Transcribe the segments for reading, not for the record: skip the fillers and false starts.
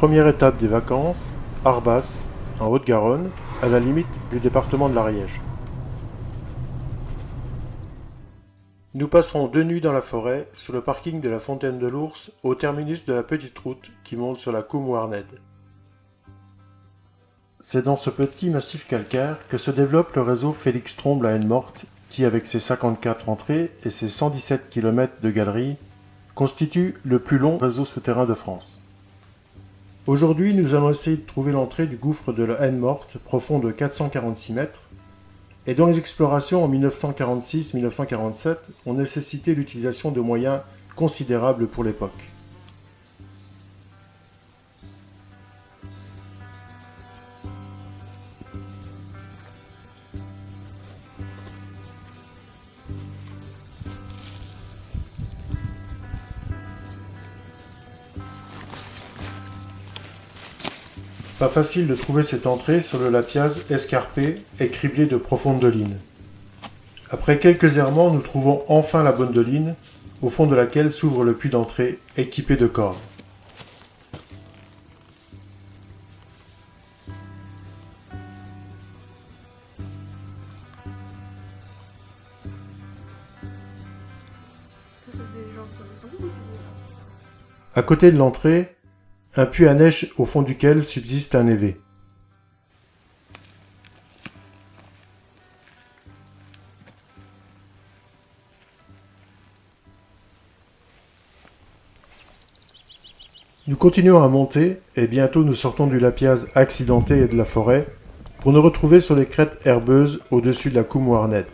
première étape des vacances, Arbas, en Haute-Garonne, à la limite du département de l'Ariège. Nous passerons 2 nuits dans la forêt, sous le parking de la Fontaine de l'Ours, au terminus de la petite route qui monte sur la Coombe Warned. C'est dans ce petit massif calcaire que se développe le réseau Félix Tromble à Aisne-Morte, qui, avec ses 54 entrées et ses 117 km de galeries, constitue le plus long réseau souterrain de France. Aujourd'hui, nous allons essayer de trouver l'entrée du gouffre de la Aisne-Morte, profond de 446 mètres, et dont les explorations en 1946-1947 ont nécessité l'utilisation de moyens considérables pour l'époque. Pas facile de trouver cette entrée sur le lapiaz escarpé et criblé de profondes dolines. Après quelques errements, nous trouvons enfin la bonne doline, au fond de laquelle s'ouvre le puits d'entrée, équipé de cordes. À côté de l'entrée, un puits à neige au fond duquel subsiste un évé. Nous continuons à monter et bientôt nous sortons du lapiaz accidenté et de la forêt pour nous retrouver sur les crêtes herbeuses au-dessus de la Coombe Warned.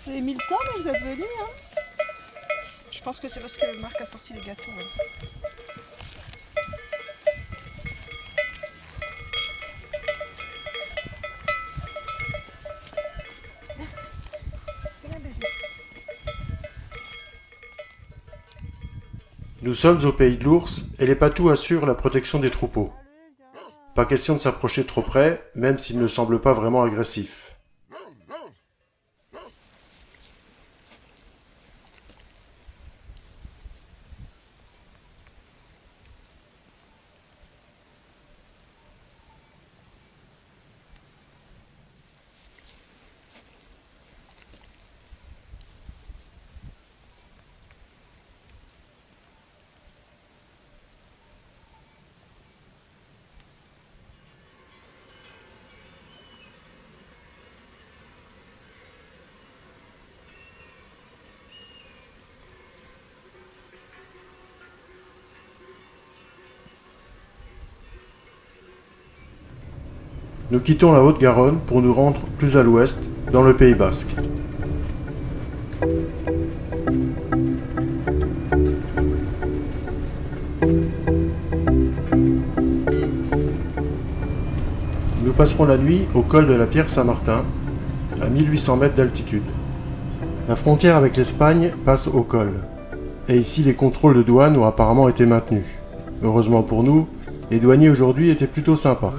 Vous avez mis le temps, mais vous êtes venus, hein? Je pense que c'est parce que Marc a sorti les gâteaux. Hein. Nous sommes au pays de l'ours et les patous assurent la protection des troupeaux. Pas question de s'approcher trop près, même s'il ne semble pas vraiment agressif. Nous quittons la Haute-Garonne pour nous rendre plus à l'ouest, dans le Pays Basque. Nous passerons la nuit au col de la Pierre Saint-Martin, à 1800 mètres d'altitude. La frontière avec l'Espagne passe au col, et ici les contrôles de douane ont apparemment été maintenus. Heureusement pour nous, les douaniers aujourd'hui étaient plutôt sympas.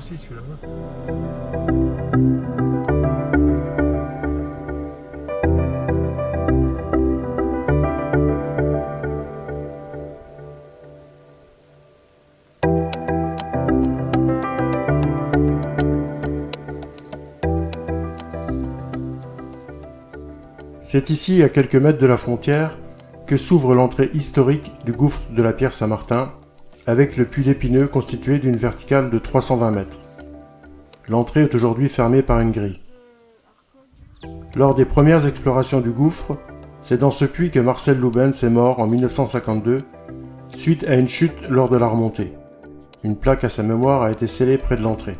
C'est ici, à quelques mètres de la frontière, que s'ouvre l'entrée historique du gouffre de la Pierre Saint-Martin, avec le puits d'Épineux constitué d'une verticale de 320 mètres. L'entrée est aujourd'hui fermée par une grille. Lors des premières explorations du gouffre, c'est dans ce puits que Marcel Loubens est mort en 1952, suite à une chute lors de la remontée. Une plaque à sa mémoire a été scellée près de l'entrée.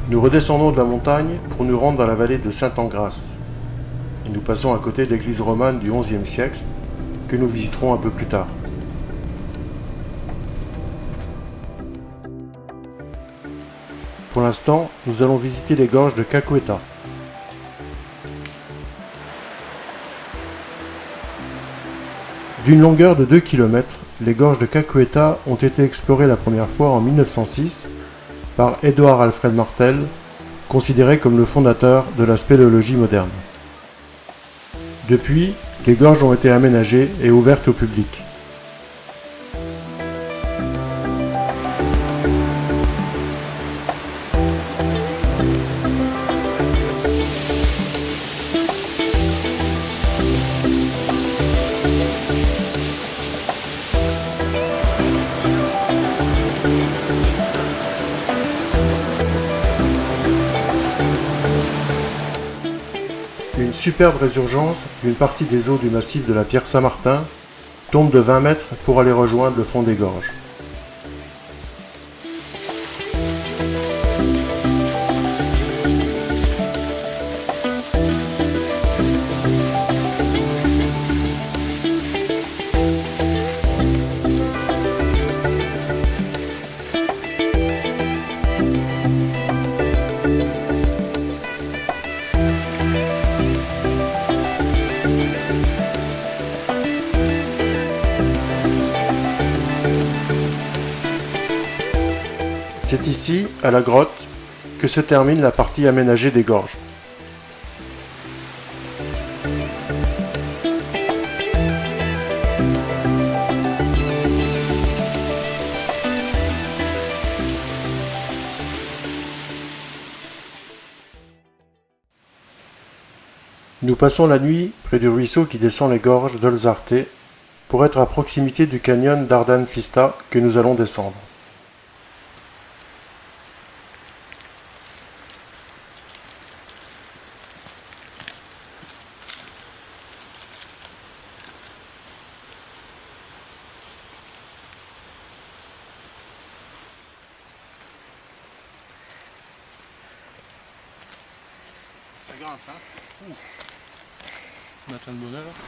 Nous redescendons de la montagne pour nous rendre dans la vallée de Saint-Engrâce. Et nous passons à côté de l'église romane du XIe siècle, que nous visiterons un peu plus tard. Pour l'instant, nous allons visiter les gorges de Caqueta. D'une longueur de 2 km, les gorges de Caqueta ont été explorées la première fois en 1906 par Édouard Alfred Martel, considéré comme le fondateur de la spéléologie moderne. Depuis, les gorges ont été aménagées et ouvertes au public. Une superbe résurgence d'une partie des eaux du massif de la Pierre Saint-Martin tombe de 20 mètres pour aller rejoindre le fond des gorges. C'est ici, à la grotte, que se termine la partie aménagée des gorges. Nous passons la nuit près du ruisseau qui descend les gorges d'Olzarte pour être à proximité du canyon d'Ardan Fista que nous allons descendre.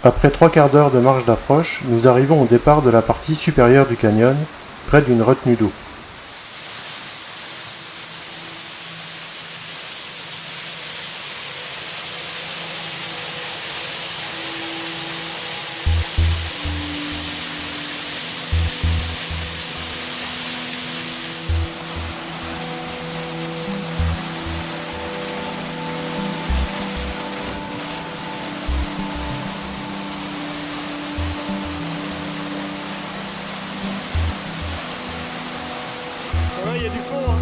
Après 3 quarts d'heure de marche d'approche, nous arrivons au départ de la partie supérieure du canyon, près d'une retenue d'eau. Ouais, il y a du fond, hein.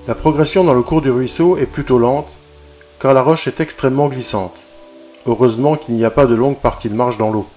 La progression dans le cours du ruisseau est plutôt lente, car la roche est extrêmement glissante. Heureusement qu'il n'y a pas de longues parties de marche dans l'eau.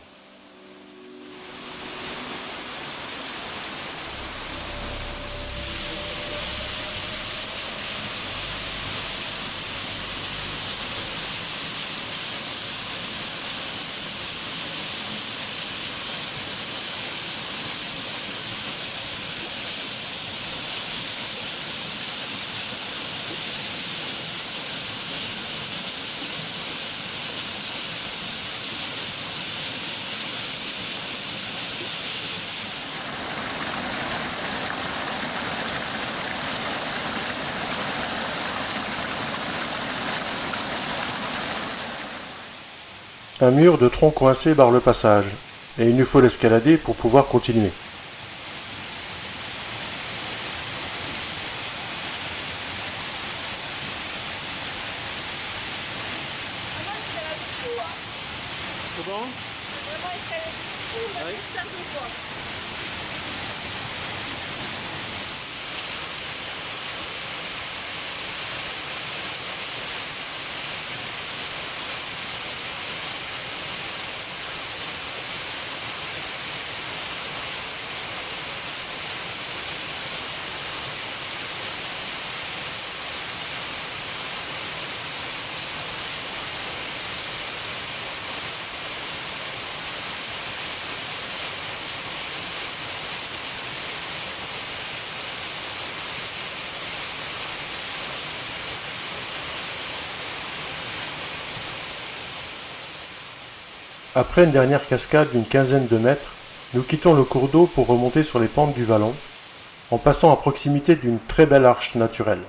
Un mur de troncs coincés barre le passage, et il nous faut l'escalader pour pouvoir continuer. Comment? Vraiment escalader tout, on a Ouais. tout servi, quoi. Après une dernière cascade d'une quinzaine de mètres, nous quittons le cours d'eau pour remonter sur les pentes du vallon, en passant à proximité d'une très belle arche naturelle.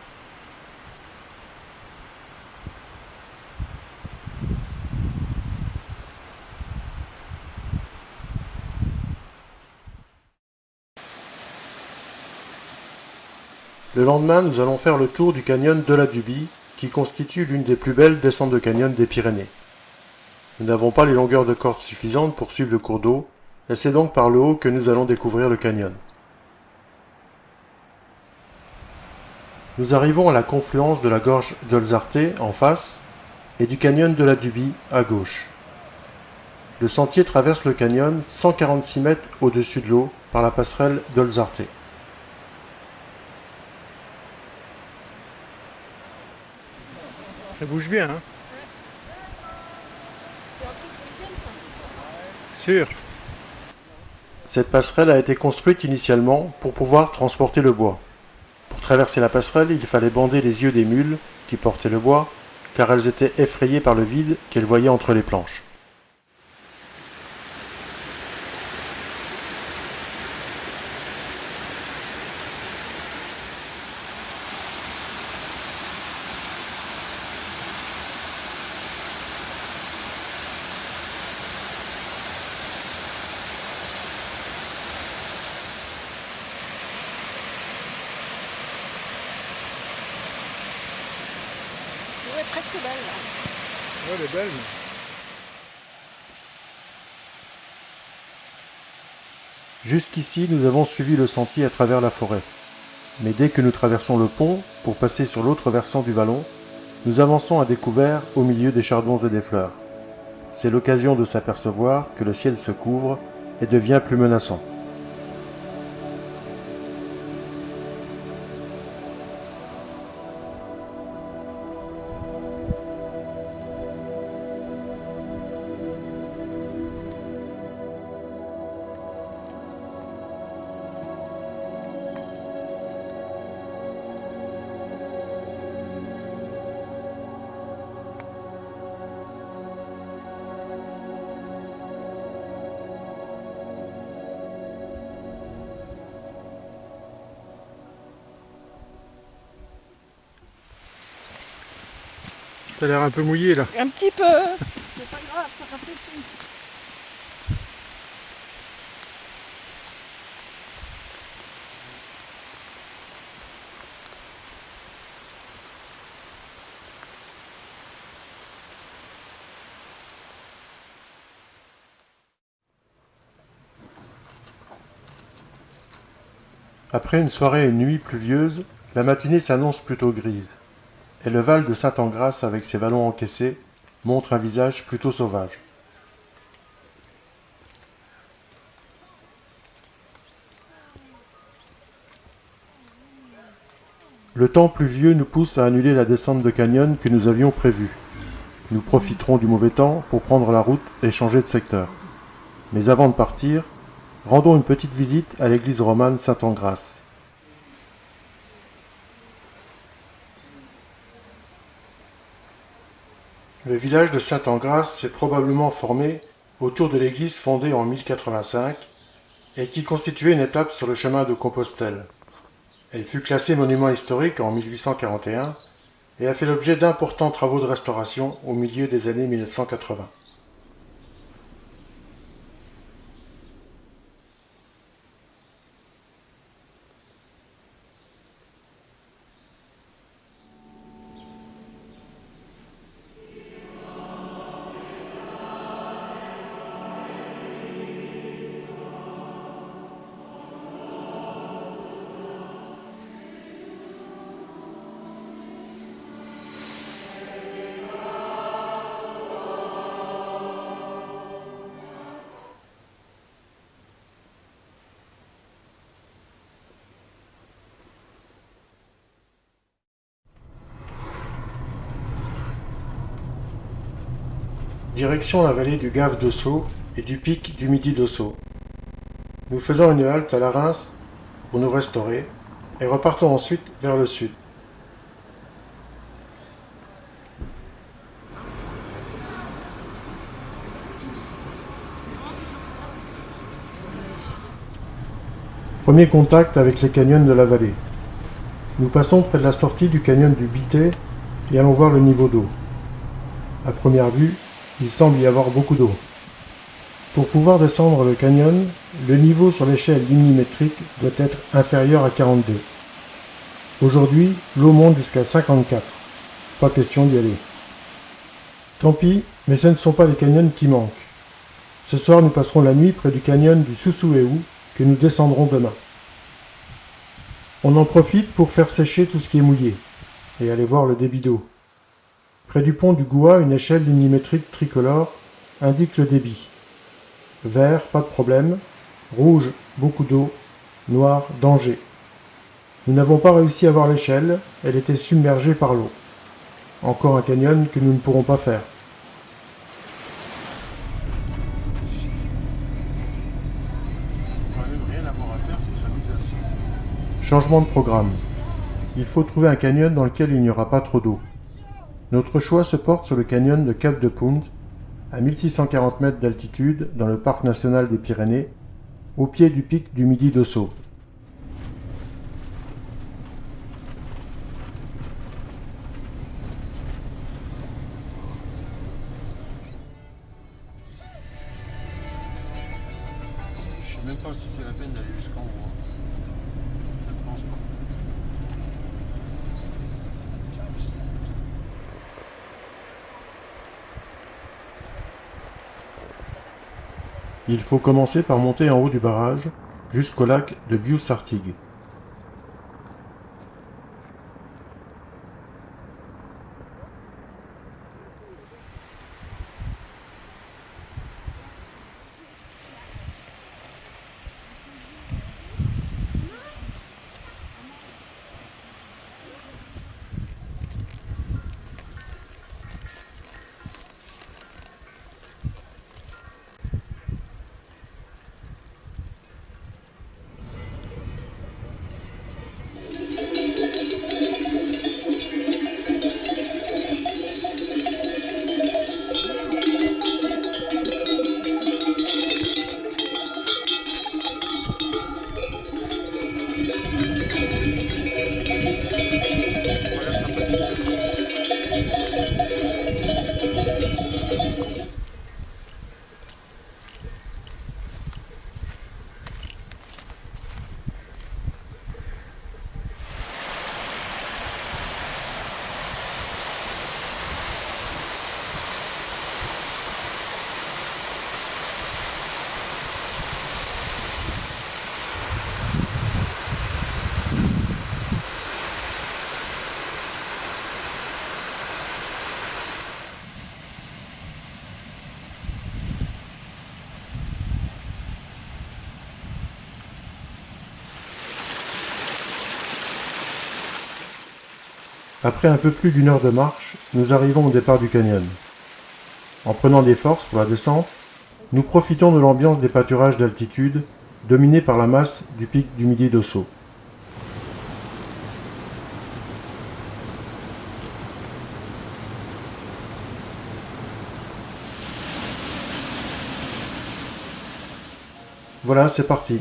Le lendemain, nous allons faire le tour du canyon de la Dubie, qui constitue l'une des plus belles descentes de canyon des Pyrénées. Nous n'avons pas les longueurs de corde suffisantes pour suivre le cours d'eau, et c'est donc par le haut que nous allons découvrir le canyon. Nous arrivons à la confluence de la gorge d'Olzarté en face et du canyon de la Dubie à gauche. Le sentier traverse le canyon 146 mètres au-dessus de l'eau par la passerelle d'Olzarté. Ça bouge bien, hein? C'est un truc parisien, ça. Sûr. Cette passerelle a été construite initialement pour pouvoir transporter le bois. Pour traverser la passerelle, il fallait bander les yeux des mules qui portaient le bois, car elles étaient effrayées par le vide qu'elles voyaient entre les planches. L'eau est presque belle, là. Ouais, elle est belle. Jusqu'ici, nous avons suivi le sentier à travers la forêt. Mais dès que nous traversons le pont pour passer sur l'autre versant du vallon, nous avançons à découvert au milieu des chardons et des fleurs. C'est l'occasion de s'apercevoir que le ciel se couvre et devient plus menaçant. T'as l'air un peu mouillé là. Un petit peu. C'est pas grave, ça rafraîchit. Après une soirée et une nuit pluvieuses, la matinée s'annonce plutôt grise. Et le val de Saint-Engrâce, avec ses vallons encaissés, montre un visage plutôt sauvage. Le temps pluvieux nous pousse à annuler la descente de canyon que nous avions prévue. Nous profiterons du mauvais temps pour prendre la route et changer de secteur. Mais avant de partir, rendons une petite visite à l'église romane Saint-Engrâce. Le village de Saint-Engrâce s'est probablement formé autour de l'église fondée en 1085 et qui constituait une étape sur le chemin de Compostelle. Elle fut classée monument historique en 1841 et a fait l'objet d'importants travaux de restauration au milieu des années 1980. Direction la vallée du Gave d'Ossau et du pic du Midi d'Ossau. Nous faisons une halte à la Reims pour nous restaurer et repartons ensuite vers le sud. Premier contact avec les canyons de la vallée. Nous passons près de la sortie du canyon du Bité et allons voir le niveau d'eau. À première vue, il semble y avoir beaucoup d'eau. Pour pouvoir descendre le canyon, le niveau sur l'échelle lignimétrique doit être inférieur à 42. Aujourd'hui, l'eau monte jusqu'à 54. Pas question d'y aller. Tant pis, mais ce ne sont pas les canyons qui manquent. Ce soir, nous passerons la nuit près du canyon du Susueu que nous descendrons demain. On en profite pour faire sécher tout ce qui est mouillé et aller voir le débit d'eau. Près du pont du Goua, une échelle lignimétrique tricolore indique le débit. Vert, pas de problème. Rouge, beaucoup d'eau. Noir, danger. Nous n'avons pas réussi à voir l'échelle, elle était submergée par l'eau. Encore un canyon que nous ne pourrons pas faire. Changement de programme. Il faut trouver un canyon dans lequel il n'y aura pas trop d'eau. Notre choix se porte sur le canyon de Cap de Punt, à 1640 mètres d'altitude dans le parc national des Pyrénées, au pied du pic du Midi d'Ossau. Je sais même pas si c'est la peine d'aller jusqu'en haut. Je ne pense pas. Il faut commencer par monter en haut du barrage jusqu'au lac de Bious-Sartig. Après un peu plus d'une heure de marche, nous arrivons au départ du canyon. En prenant des forces pour la descente, nous profitons de l'ambiance des pâturages d'altitude, dominés par la masse du pic du Midi d'Ossau. Voilà, c'est parti.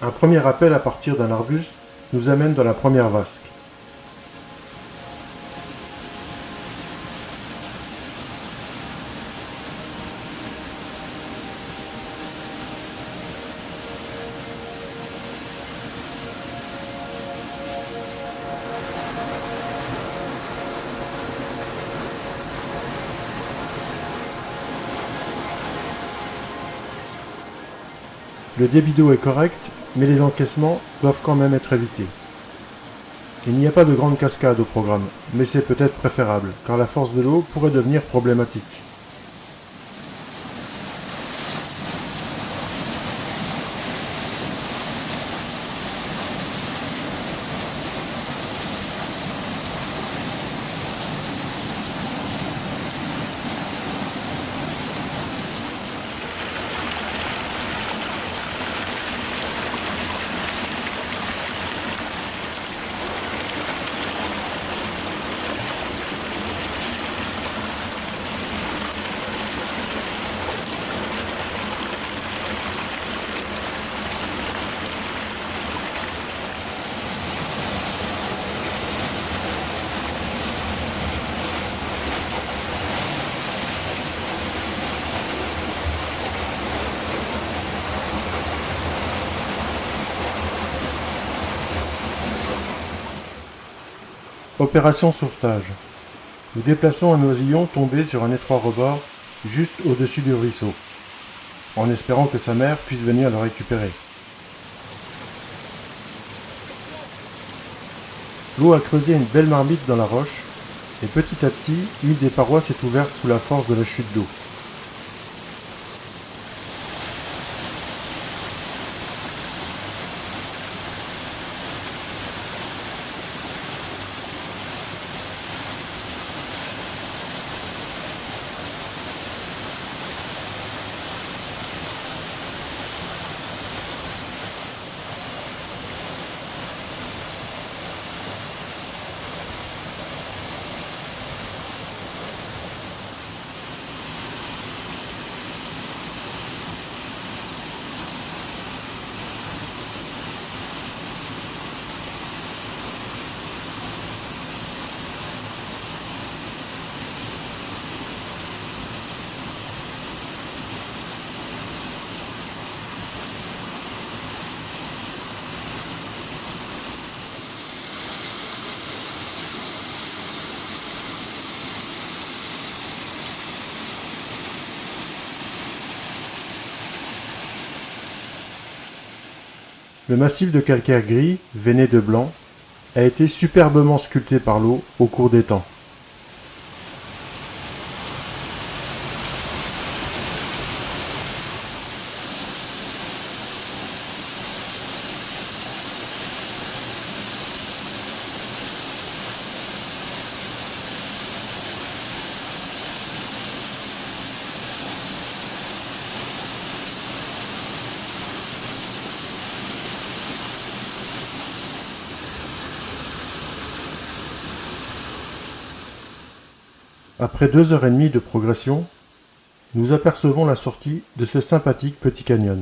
Un premier appel à partir d'un arbuste nous amène dans la première vasque. Le débit d'eau est correct, mais les encaissements doivent quand même être évités. Il n'y a pas de grande cascade au programme, mais c'est peut-être préférable, car la force de l'eau pourrait devenir problématique. Opération sauvetage. Nous déplaçons un oisillon tombé sur un étroit rebord juste au-dessus du ruisseau, en espérant que sa mère puisse venir le récupérer. L'eau a creusé une belle marmite dans la roche, et petit à petit, une des parois s'est ouverte sous la force de la chute d'eau. Le massif de calcaire gris, veiné de blanc, a été superbement sculpté par l'eau au cours des temps. Après 2 heures et demie de progression, nous apercevons la sortie de ce sympathique petit canyon.